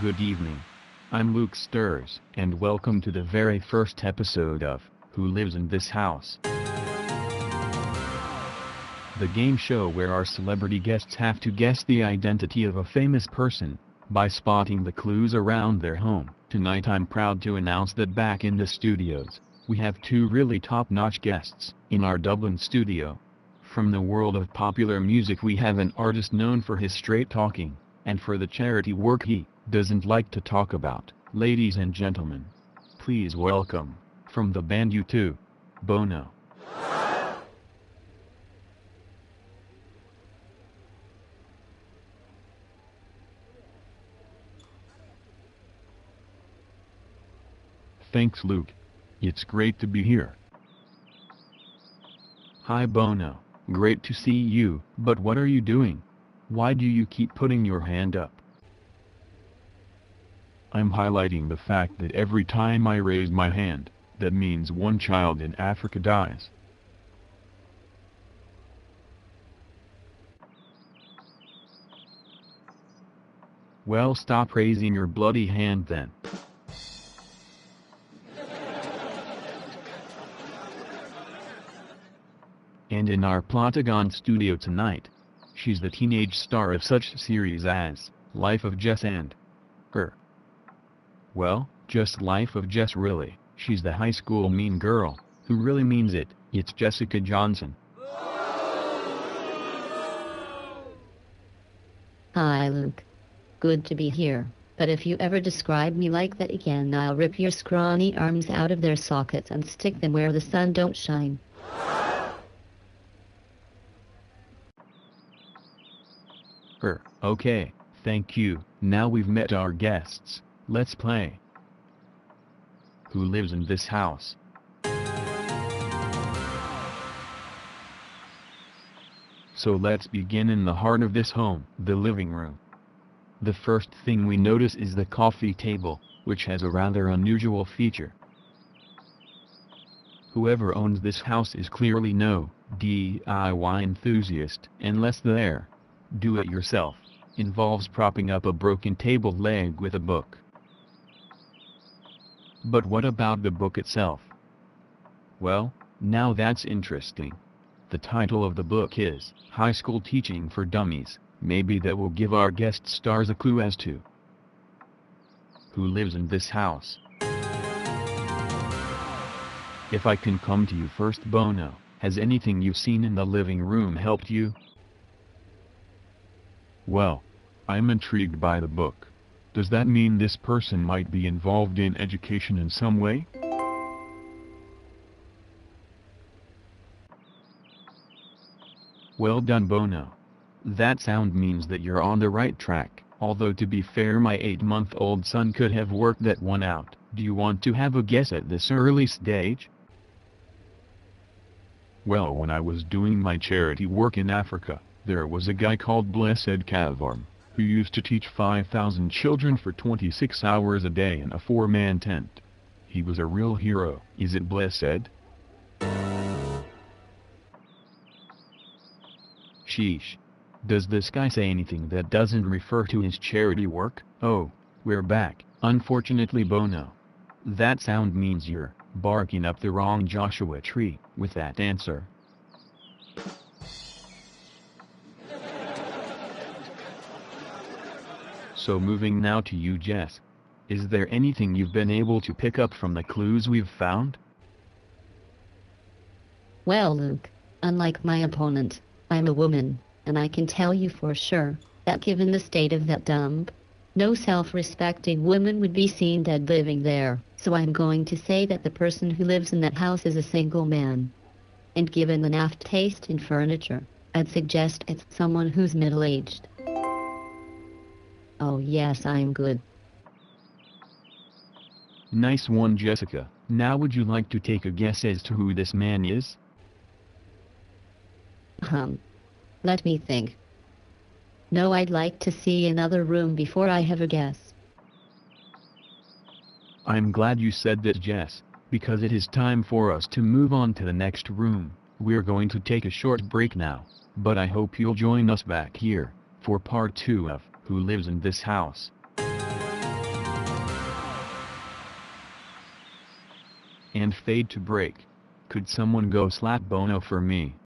Good evening. I'm Lukesters, and welcome to the very first episode of Who Lives in This House? The game show where our celebrity guests have to guess the identity of a famous person by spotting the clues around their home. Tonight I'm proud to announce that back in the studios, we have two really top-notch guests in our Dublin studio. From the world of popular music we have an artist known for his straight talking, and for the charity work he doesn't like to talk about. Ladies and gentlemen, please welcome, from the band U2, Bono. Thanks Luke. It's great to be here. Hi Bono, great to see you, but what are you doing? Why do you keep putting your hand up? I'm highlighting the fact that every time I raise my hand, that means one child in Africa dies. Well, stop raising your bloody hand then. And in our Plotagon studio tonight, she's the teenage star of such series as Life of Jess and Her. Well, just Life of Jess really. She's the high school mean girl, who really means it. It's Jessica Johnson. Hi Luke. Good to be here, but if you ever describe me like that again I'll rip your scrawny arms out of their sockets and stick them where the sun don't shine. Her. Okay, thank you. Now we've met our guests, let's play. Who lives in this house? So let's begin in the heart of this home, the living room. The first thing we notice is the coffee table, which has a rather unusual feature. Whoever owns this house is clearly no DIY enthusiast, unless they're do-it-yourself involves propping up a broken table leg with a book. But what about the book itself? Well, now that's interesting. The title of the book is High School Teaching for Dummies. Maybe that will give our guest stars a clue as to who lives in this house. If I can come to you first, Bono, has anything you've seen in the living room helped you? Well, I'm intrigued by the book. Does that mean this person might be involved in education in some way? Well done, Bono. That sound means that you're on the right track, although to be fair my 8-month-old son could have worked that one out. Do you want to have a guess at this early stage? Well, when I was doing my charity work in Africa, there was a guy called Blessed Kavarm, who used to teach 5,000 children for 26 hours a day in a 4-man tent. He was a real hero. Is it Blessed? Sheesh. Does this guy say anything that doesn't refer to his charity work? Oh, we're back. Unfortunately, Bono. That sound means you're barking up the wrong Joshua tree with that answer. So moving now to you, Jess. Is there anything you've been able to pick up from the clues we've found? Well Luke, unlike my opponent, I'm a woman, and I can tell you for sure that given the state of that dump, no self-respecting woman would be seen dead living there. So I'm going to say that the person who lives in that house is a single man. And given the naff taste in furniture, I'd suggest it's someone who's middle-aged. Oh yes, I'm good. Nice one, Jessica. Now would you like to take a guess as to who this man is? Let me think. No, I'd like to see another room before I have a guess. I'm glad you said that, Jess, because it is time for us to move on to the next room. We're going to take a short break now, but I hope you'll join us back here for part 2 of Who Lives in This House? and fade to break. Could someone go slap Bono for me?